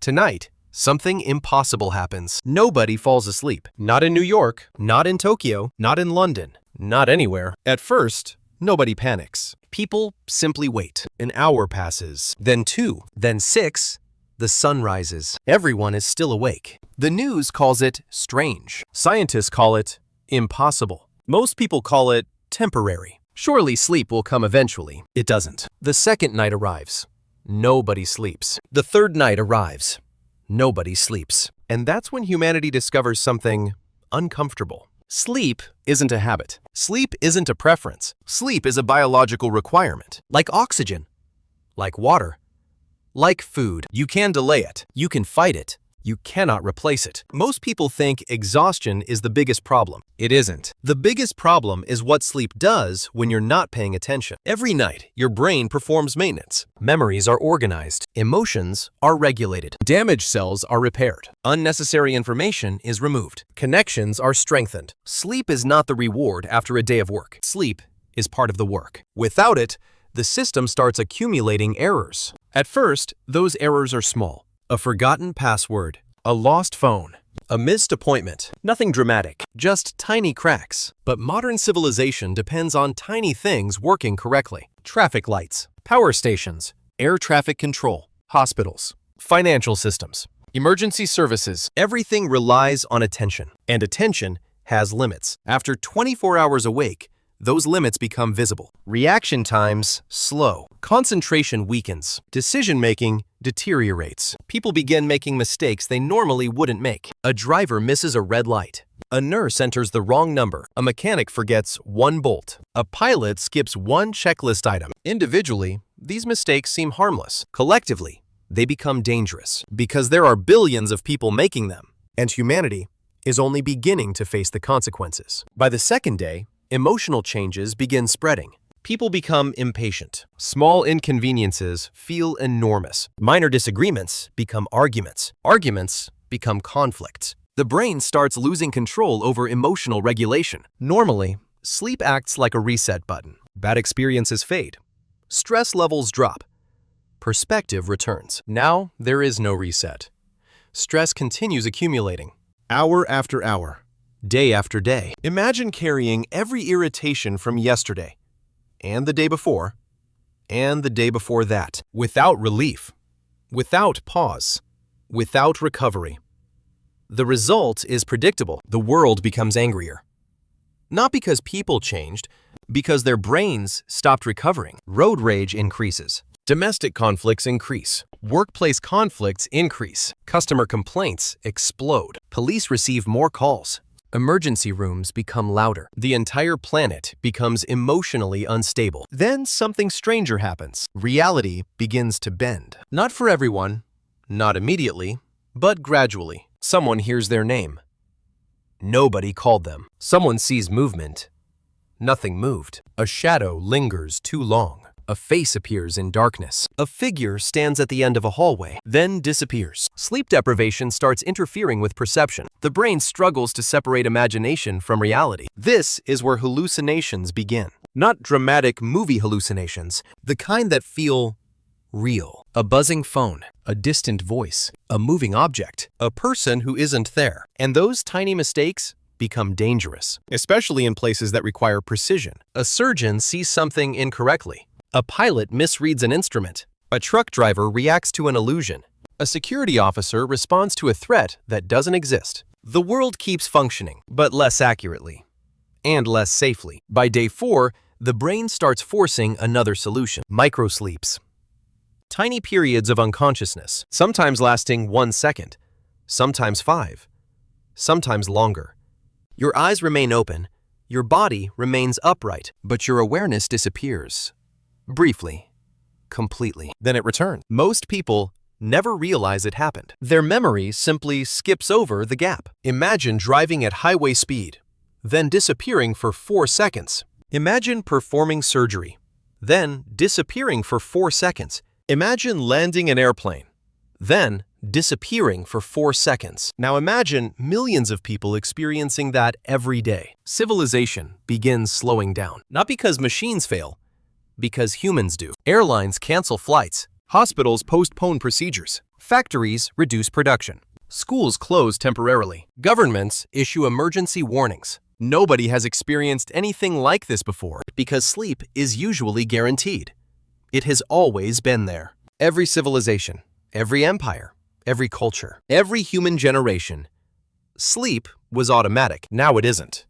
Tonight, something impossible happens. Nobody falls asleep. Not in New York, not in Tokyo, not in London, not anywhere. At first, nobody panics. People simply wait. An hour passes, then 2, then 6. The sun rises. Everyone is still awake. The news calls it strange. Scientists call it impossible. Most people call it temporary. Surely sleep will come eventually. It doesn't. The second night arrives. Nobody sleeps. The third night arrives. Nobody sleeps. And that's when humanity discovers something uncomfortable. Sleep isn't a habit. Sleep isn't a preference. Sleep is a biological requirement. Like oxygen, like water, like food. You can delay it. You can fight it. You cannot replace it. Most people think exhaustion is the biggest problem. It isn't. The biggest problem is what sleep does when you're not paying attention. Every night, your brain performs maintenance. Memories are organized. Emotions are regulated. Damaged cells are repaired. Unnecessary information is removed. Connections are strengthened. Sleep is not the reward after a day of work. Sleep is part of the work. Without it, the system starts accumulating errors. At first, those errors are small. A forgotten password, a lost phone, a missed appointment. Nothing dramatic, just tiny cracks. But modern civilization depends on tiny things working correctly. Traffic lights, power stations, air traffic control, hospitals, financial systems, emergency services. Everything relies on attention, and attention has limits. After 24 hours awake, those limits become visible. Reaction times slow. Concentration weakens. Decision-making deteriorates. People begin making mistakes they normally wouldn't make. A driver misses a red light. A nurse enters the wrong number. A mechanic forgets one bolt. A pilot skips one checklist item. Individually, these mistakes seem harmless. Collectively, they become dangerous because there are billions of people making them, and humanity is only beginning to face the consequences. By the second day, emotional changes begin spreading. People become impatient. Small inconveniences feel enormous. Minor disagreements become arguments. Arguments become conflicts. The brain starts losing control over emotional regulation. Normally, sleep acts like a reset button. Bad experiences fade. Stress levels drop. Perspective returns. Now, there is no reset. Stress continues accumulating. Hour after hour. Day after day. Imagine carrying every irritation from yesterday, and the day before, and the day before that, without relief, without pause, without recovery. The result is predictable. The world becomes angrier. Not because people changed, because their brains stopped recovering. Road rage increases. Domestic conflicts increase. Workplace conflicts increase. Customer complaints explode. Police receive more calls. Emergency rooms become louder. The entire planet becomes emotionally unstable. Then something stranger happens. Reality begins to bend. Not for everyone, not immediately, but gradually. Someone hears their name. Nobody called them. Someone sees movement. Nothing moved. A shadow lingers too long. A face appears in darkness. A figure stands at the end of a hallway, then disappears. Sleep deprivation starts interfering with perception. The brain struggles to separate imagination from reality. This is where hallucinations begin. Not dramatic movie hallucinations, the kind that feel real. A buzzing phone, a distant voice, a moving object, a person who isn't there. And those tiny mistakes become dangerous, especially in places that require precision. A surgeon sees something incorrectly. A pilot misreads an instrument. A truck driver reacts to an illusion. A security officer responds to a threat that doesn't exist. The world keeps functioning, but less accurately and less safely. By day 4, the brain starts forcing another solution: microsleeps. Tiny periods of unconsciousness, sometimes lasting 1 second, sometimes 5, sometimes longer. Your eyes remain open, your body remains upright, but your awareness disappears. Briefly, completely. Then it returns. Most people never realize it happened. Their memory simply skips over the gap. Imagine driving at highway speed, then disappearing for 4 seconds. Imagine performing surgery, then disappearing for 4 seconds. Imagine landing an airplane, then disappearing for 4 seconds. Now imagine millions of people experiencing that every day. Civilization begins slowing down, not because machines fail, because humans do. Airlines cancel flights. Hospitals postpone procedures. Factories reduce production. Schools close temporarily. Governments issue emergency warnings. Nobody has experienced anything like this before because sleep is usually guaranteed. It has always been there. Every civilization, every empire, every culture, every human generation. Sleep was automatic. Now it isn't.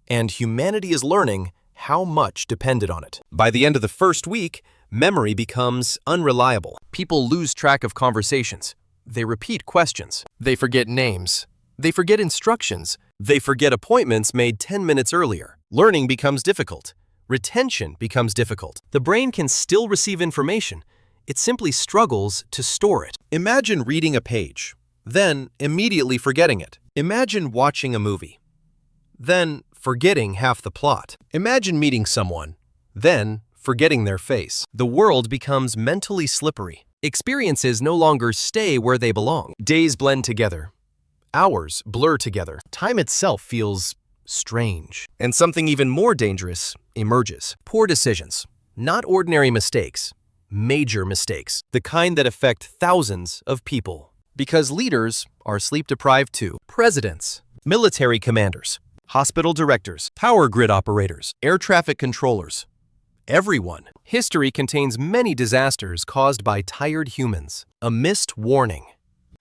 And humanity is learning how much depended on it. By the end of the first week, memory becomes unreliable. People lose track of conversations. They repeat questions. They forget names. They forget instructions. They forget appointments made 10 minutes earlier. Learning becomes difficult. Retention becomes difficult. The brain can still receive information. It simply struggles to store it. Imagine reading a page, then immediately forgetting it. Imagine watching a movie, then forgetting half the plot. Imagine meeting someone, then forgetting their face. The world becomes mentally slippery. Experiences no longer stay where they belong. Days blend together. Hours blur together. Time itself feels strange. And something even more dangerous emerges. Poor decisions. Not ordinary mistakes. Major mistakes. The kind that affect thousands of people. Because leaders are sleep-deprived too. Presidents, military commanders, hospital directors, power grid operators, air traffic controllers. Everyone. History contains many disasters caused by tired humans. A missed warning.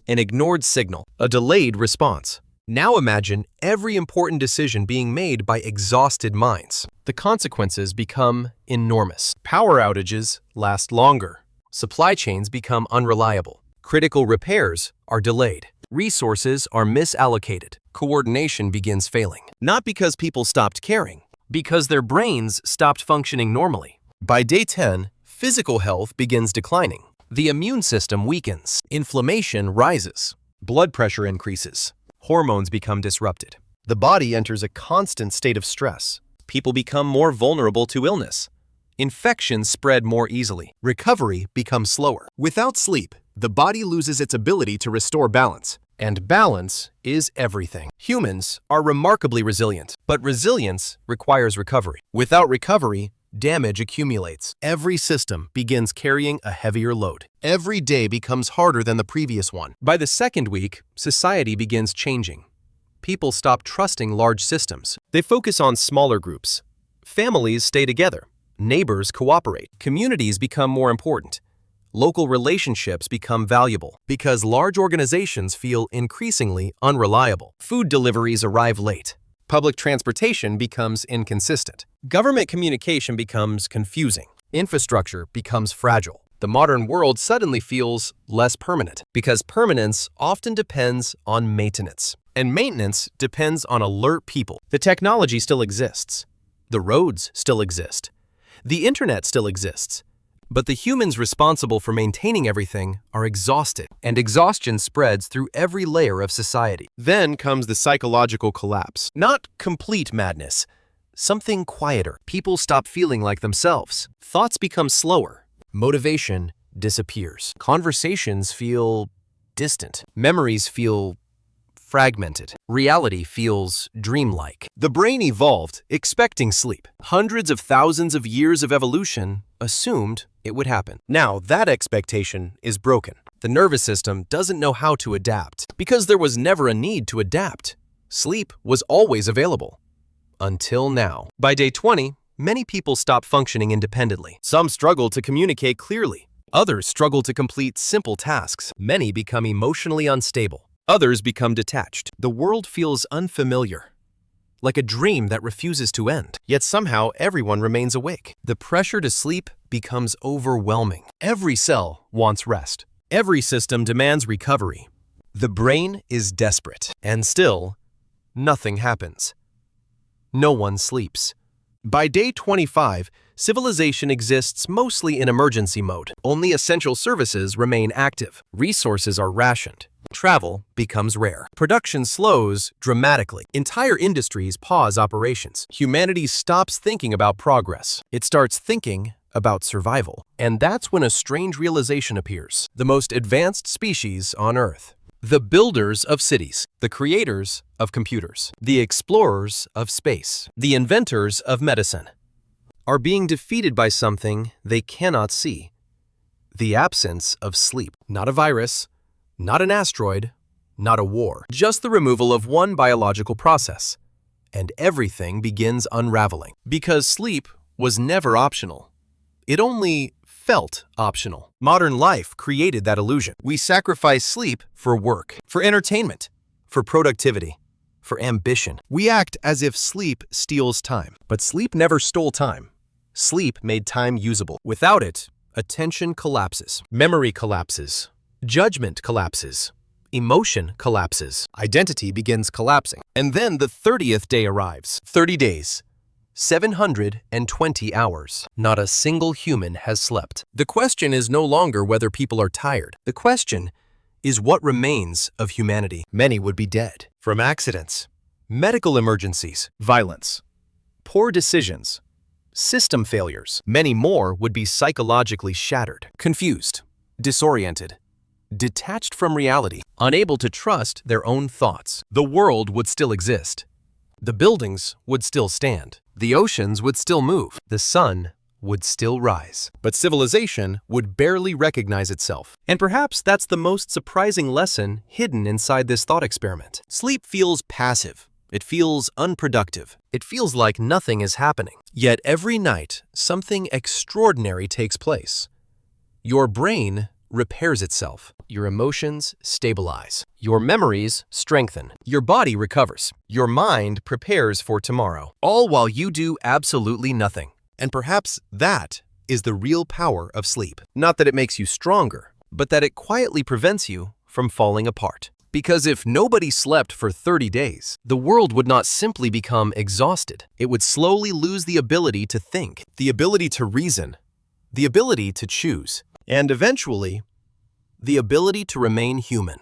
An ignored signal. A delayed response. Now imagine every important decision being made by exhausted minds. The consequences become enormous. Power outages last longer. Supply chains become unreliable. Critical repairs are delayed. Resources are misallocated. Coordination begins failing. Not because people stopped caring, because their brains stopped functioning normally. By day 10, physical health begins declining. The immune system weakens. Inflammation rises. Blood pressure increases. Hormones become disrupted. The body enters a constant state of stress. People become more vulnerable to illness. Infections spread more easily. Recovery becomes slower. Without sleep, the body loses its ability to restore balance. And balance is everything. Humans are remarkably resilient, but resilience requires recovery. Without recovery, damage accumulates. Every system begins carrying a heavier load. Every day becomes harder than the previous one. By the second week, society begins changing. People stop trusting large systems. They focus on smaller groups. Families stay together. Neighbors cooperate. Communities become more important. Local relationships become valuable because large organizations feel increasingly unreliable. Food deliveries arrive late. Public transportation becomes inconsistent. Government communication becomes confusing. Infrastructure becomes fragile. The modern world suddenly feels less permanent because permanence often depends on maintenance. And maintenance depends on alert people. The technology still exists. The roads still exist. The internet still exists. But the humans responsible for maintaining everything are exhausted, and exhaustion spreads through every layer of society. Then comes the psychological collapse. Not complete madness, something quieter. People stop feeling like themselves. Thoughts become slower. Motivation disappears. Conversations feel distant. Memories feel fragmented. Reality feels dreamlike. The brain evolved expecting sleep. Hundreds of thousands of years of evolution assumed it would happen. Now that expectation is broken. The nervous system doesn't know how to adapt because there was never a need to adapt. Sleep was always available. Until now. By day 20, many people stop functioning independently. Some struggle to communicate clearly. Others struggle to complete simple tasks. Many become emotionally unstable. Others become detached. The world feels unfamiliar, like a dream that refuses to end. Yet somehow everyone remains awake. The pressure to sleep becomes overwhelming. Every cell wants rest. Every system demands recovery. The brain is desperate. And still, nothing happens. No one sleeps. By day 25, civilization exists mostly in emergency mode. Only essential services remain active. Resources are rationed. Travel becomes rare. Production slows dramatically. Entire industries pause operations. Humanity stops thinking about progress. It starts thinking about survival. And that's when a strange realization appears. The most advanced species on Earth. The builders of cities. The creators of computers. The explorers of space. The inventors of medicine. Are being defeated by something they cannot see. The absence of sleep. Not a virus. not an asteroid, not a war. Just the removal of one biological process. And everything begins unraveling. Because sleep was never optional. It only felt optional. Modern life created that illusion. We sacrifice sleep for work, for entertainment, for productivity, for ambition. We act as if sleep steals time. But sleep never stole time. Sleep made time usable. Without it, attention collapses, memory collapses, judgment collapses, emotion collapses, identity begins collapsing. And then the 30th day arrives. 30 days. 720 hours. Not a single human has slept. The question is no longer whether people are tired. The question is what remains of humanity. Many would be dead from accidents, medical emergencies, violence, poor decisions, system failures. Many more would be psychologically shattered, confused, disoriented, detached from reality, unable to trust their own thoughts. The world would still exist. The buildings would still stand. The oceans would still move. The sun would still rise. But civilization would barely recognize itself. And perhaps that's the most surprising lesson hidden inside this thought experiment. Sleep feels passive. It feels unproductive. It feels like nothing is happening. Yet every night, something extraordinary takes place. Your brain repairs itself. Your emotions stabilize. Your memories strengthen. Your body recovers. Your mind prepares for tomorrow. All while you do absolutely nothing. And perhaps that is the real power of sleep. Not that it makes you stronger, but that it quietly prevents you from falling apart. Because if nobody slept for 30 days, the world would not simply become exhausted. It would slowly lose the ability to think, the ability to reason, the ability to choose, and eventually, the ability to remain human.